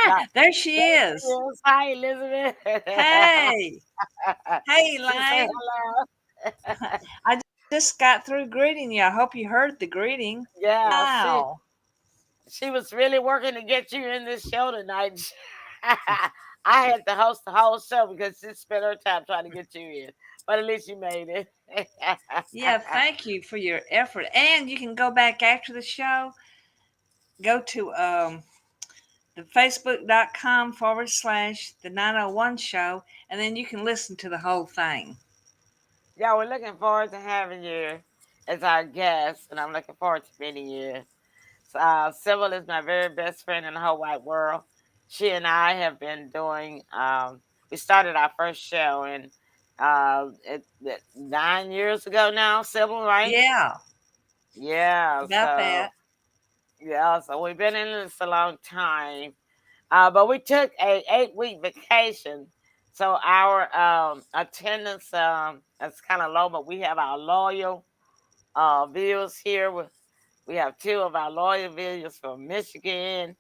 like there she there she is. is. Hi, Elizabeth. Hey, hey, She say Elaine. hello. I just got through greeting you. I hope you heard the greeting. Yeah, Wow. she was really working to get you in this show tonight. I had to host the whole show because she spent her time trying to get you in, but at least you made it. Yeah, thank you for your effort. And you can go back after the show, go to the facebook.com/ the 901 show, and then you can listen to the whole thing. Yeah, we're looking forward to having you as our guest, and I'm looking forward to meeting you. Sybil is my very best friend in the whole wide world. She and I have been doing. We started our first show in 9 years ago now, Sybil, right? Yeah, Yeah. about So that. yeah, so we've been in this a long time. But we took a 8-week vacation, so our attendance is kind of low. But we have our loyal viewers here. We have two of our loyal viewers from Michigan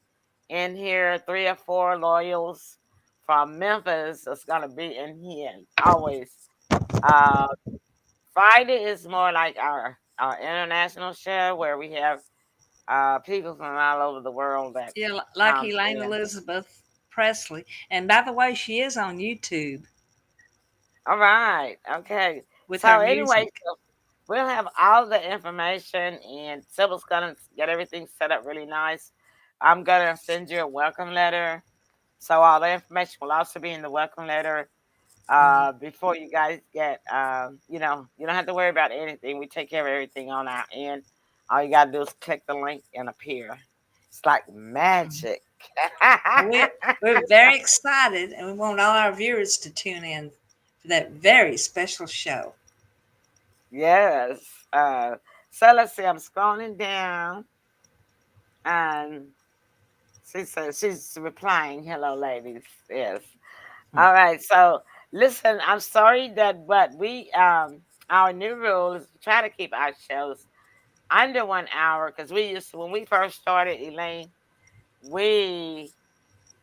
in here, three or four loyals from Memphis that's gonna be in here always. Uh, Friday is more like our international show where we have people from all over the world that Yeah, like comes Elaine in. Elizabeth Presley. And by the way, she is on YouTube All right, okay. with her So anyway, music. so we'll have all the information, and Sybil's gonna get everything set up really nice. I'm gonna send you a welcome letter. So all the information will also be in the welcome letter. Mhm. Before you guys get, you don't have to worry about anything. We take care of everything on our end. All you gotta do is click the link and appear. It's like magic. We're, we're very excited, and we want all our viewers to tune in for that very special show. Yes. So let's see. I'm scrolling down, and she says she's replying. Hello, ladies. Yes. All right. So listen, I'm sorry that, but we our new rule is to try to keep our shows under 1 hour because we used to, when we first started, Elaine, we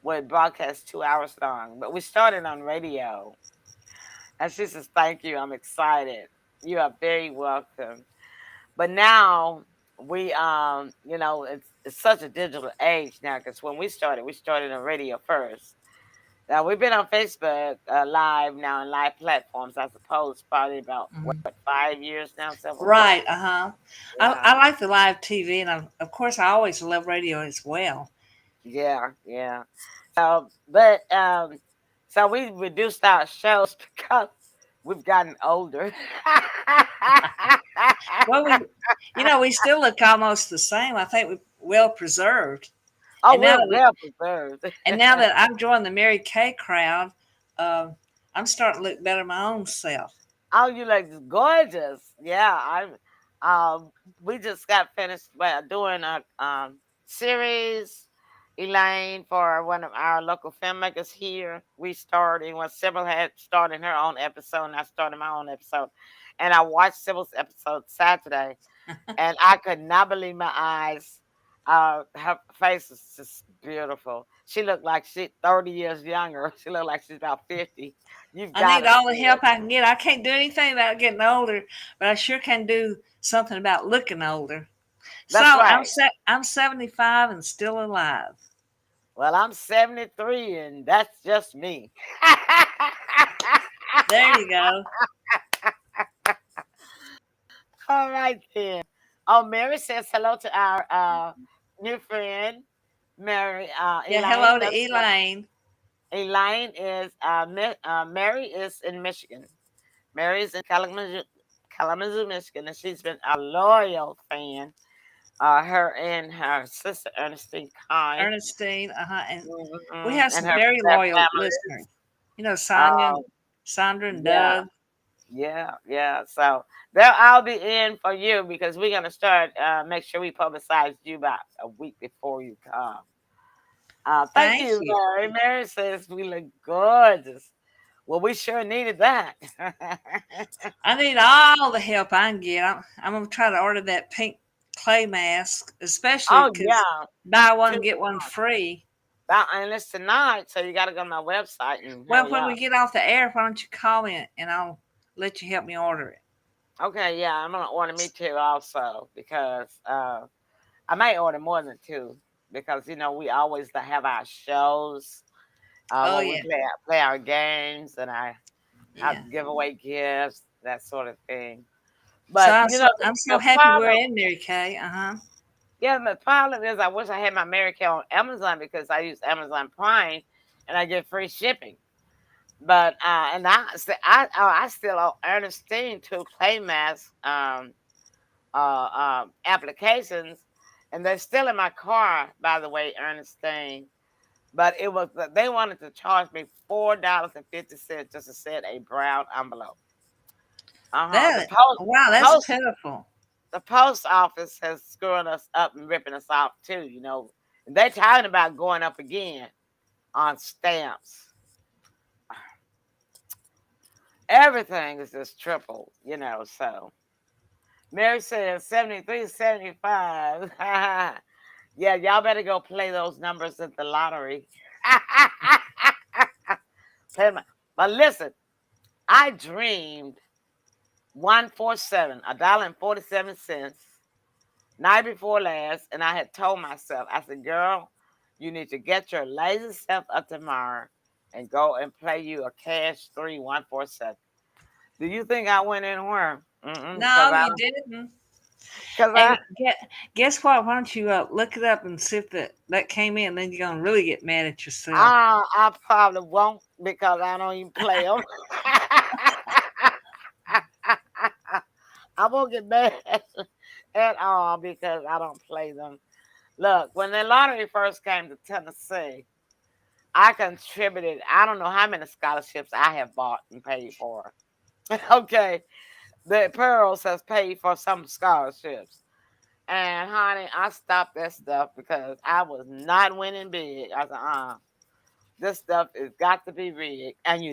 would broadcast 2 hours long, but we started on radio. And she says, "Thank you. I'm excited. You are very welcome." But now it's such a digital age now because when we started on radio first. Now we've been on Facebook live now and live platforms, I suppose, probably about what, Mhm. 5 years now, Sybil? Right. Uh huh. Yeah, I like the live TV, and of course I always love radio as well. yeah, yeah. So we reduced our shows because we've gotten older. Well, we still look almost the same. I think we're well preserved. Oh, And now we're that well preserved. I've joined the Mary Kay crowd, uh, I'm starting to look better my own self. Oh, you look gorgeous. Yeah, we just got finished doing a series, Elaine, for one of our local filmmakers here. We started when Sybil had started her own episode, and I started my own episode. And I watched Sybil's episode Saturday, and I could not believe my eyes. Her face is just beautiful. She looked like she's 30 years younger. She looked like she's about 50. You've I got need to all the see it. help I can get. I can't do anything about getting older, but I sure can do something about looking older. So That's right. I'm 75 and still alive. Well, I'm 73, and that's just me. There you go. All right, then. Oh, Mary says hello to our new friend, Mary Yeah, hello Elaine. to That's right. Elaine. Elaine is Mary is in Michigan. Mary is in Kalamazoo, Michigan, and she's been a loyal fan. Her and her sister Ernestine Kind, Ernestine, and we hmm have and some very their loyal listeners. families. You know, Um, Sandra and yeah, Doug. yeah, yeah. So they'll all be in for you because we're gonna start. Make sure we publicize you about a week before you come. Thank Thank you, you. Mary. Mary says we look gorgeous. Well, we sure needed that. I need all the help I can get. I'm gonna try to order that pink clay mask, especially Oh because yeah, buy one too. get one free. And it's tonight, so you got to go to my website and Well, hurry when we up. get off the air, why don't you call me and I'll let you help me order it. Okay, yeah, I'm gonna order me two also because I may order more than two because we always have our shows Oh when we yeah, play our games and I yeah. give away gifts, that sort of thing. So But I'm so the happy we're problem, in Mary Kay. yeah, the problem is I wish I had my Mary Kay on Amazon because I use Amazon Prime and I get free shipping. But and I still owe Ernestine two Playmass applications, and they're still in my car. By the way, Ernestine. But they wanted to charge me $4.50 just to send a brown envelope. Uh huh. That wow, that's Post pitiful. the post office has screwing us up and ripping us off too. And they're talking about going up again on stamps. Everything is just triple. So Mary says 73, 75. Yeah, y'all better go play those numbers at the lottery. Play But listen, I dreamed 147, $1.47 night before last, and I had told myself, I said, girl, you need to get your lazy self up tomorrow and go and play you a cash 3147. Do you think I went anywhere? Because No, I, you didn't. because And I, guess what? Why don't you look it up and see if that came in? Then you're gonna really get mad at yourself. I probably won't because I don't even play them. I won't get mad at all because I don't play them. Look, when the lottery first came to Tennessee, I contributed, I don't know how many scholarships I have bought and paid for. Okay. The Pearls has paid for some scholarships. And honey, I stopped that stuff because I was not winning big. I said, this stuff has got to be rigged. And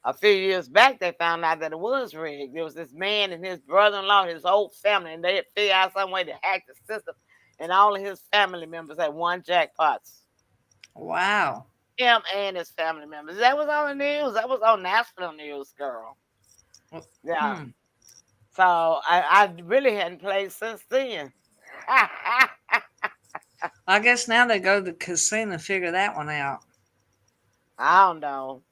A few years back, they found out that it was rigged. There was this man and his brother-in-law, his whole family, and they had figured out some way to hack the system, and all of his family members had won jackpots. Wow. Him and his family members. That was on the news. That was on national news, girl. Yeah. Hmm. So I really hadn't played since then. I guess now they go to the casino and figure that one out. I don't know.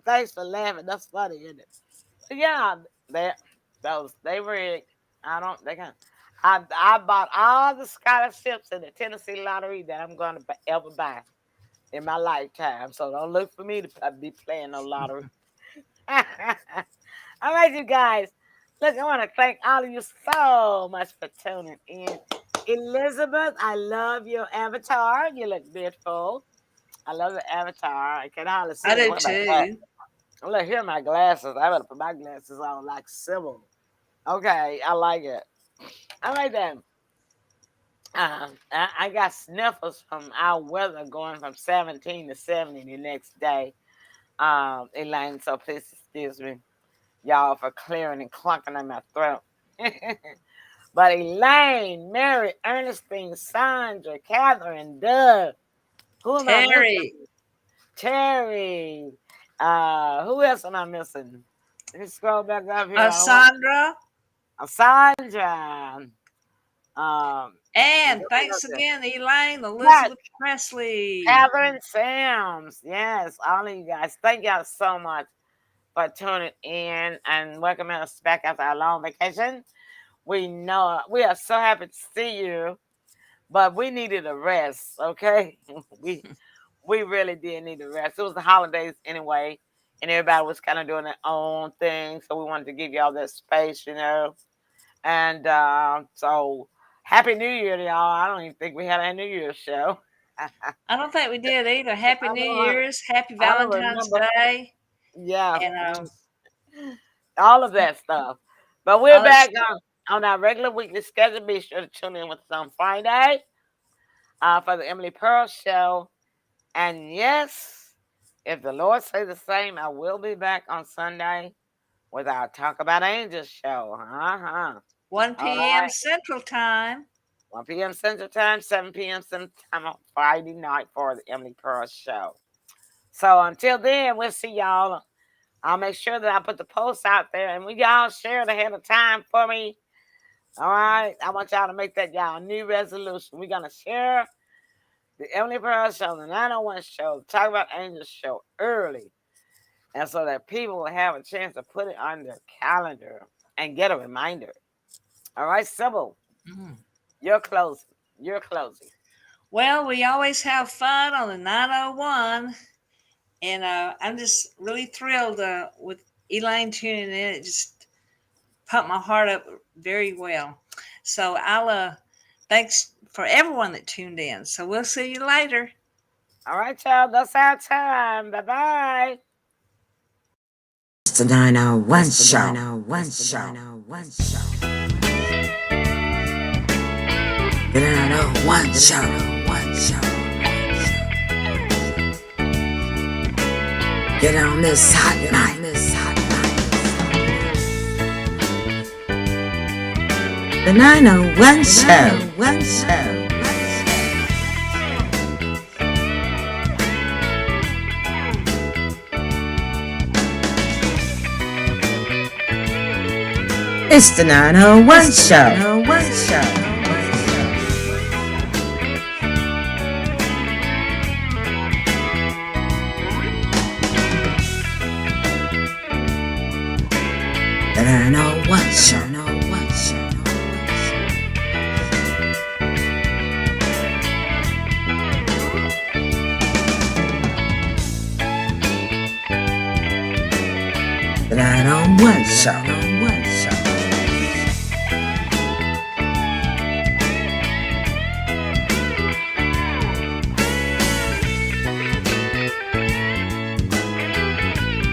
Thanks for laughing. That's funny, isn't it? But yeah, they rigged. I don't. They can. I bought all the scholarships in the Tennessee lottery that I'm going to ever buy in my lifetime. So don't look for me to be playing no lottery. All right, you guys. Look, I want to thank all of you so much for tuning in. Elizabeth, I love your avatar. You look beautiful. I love the avatar. I can hardly see I it do with my glasses. too. Look, here are my glasses. I better put my glasses on like Sybil. Okay, I like it. All right then. I got sniffles from our weather going from 17 to 70 the next day. Elaine, so please excuse me, y'all, for clearing and clunking in my throat. But Elaine, Mary, Ernestine, Sandra, Catherine, Doug, who am I missing? Terry. Who else am I missing? Let me scroll back up here. Sandra. Sandra. And thanks again, Elaine, Elizabeth Presley, Catherine Sams. Yes, all of you guys. Thank y'all so much for tuning in and welcoming us back after our long vacation. We know we are so happy to see you, but we needed a rest, okay? we really did need a rest. It was the holidays anyway, and everybody was kind of doing their own thing, so we wanted to give y'all that space, you know. And so Happy New Year to y'all. I don't even think we had a New Year's show. I don't think we did either. Happy New Year's, Happy I don't Valentine's remember. Day, Yeah, and all of that stuff. But we're back on our regular weekly schedule. Be sure to tune in with us on Friday for the Emily Pearl Show. And yes, if the Lord say the same, I will be back on Sunday with our Talk About Angels show. 1 p.m. Central Time. 1 p.m. Central Time, 7 p.m. Central Time on Friday night for the Emily Pearl Show. So until then, we'll see y'all. I'll make sure that I put the post out there and we y'all share it ahead of time for me. All right. I want y'all to make that y'all new resolution. We're going to share the Emily Pearl Show, the 901 Show, the Talk About Angels show early. And so that people will have a chance to put it on their calendar and get a reminder. All right, Sybil, you're closing. Well, we always have fun on the 901. And I'm just really thrilled with Elaine tuning in. It just pumped my heart up very well. So I'll thanks for everyone that tuned in. So we'll see you later. All right, y'all. That's our time. Bye-bye. It's the 901 show. 901 show. The 901 show. Get on this hot night. The 901 show. It's the 901 show. The 901 show. The 901 show.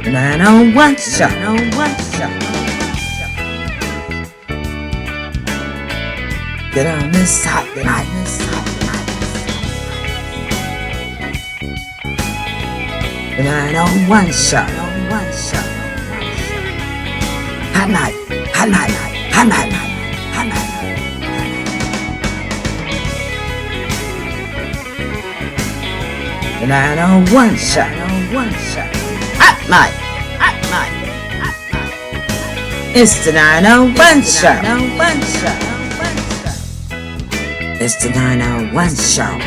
The 901 show. Get on this hot night. The 901 Show. Hot night, hot night, hot night, hot night. The 901 Show. Hot night, hot night, hot night. It's the 901 Show. It's the 901 Show.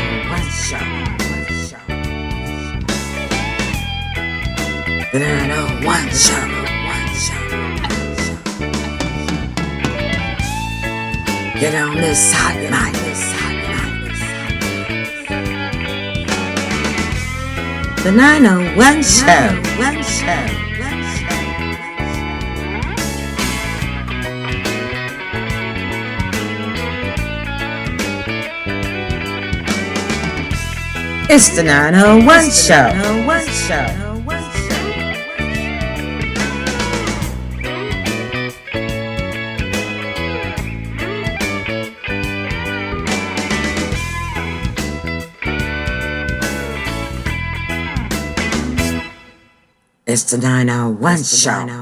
The 901 Show. Get on this hot night. The 901 Show. It's the 901 Show. It's the 901 Show.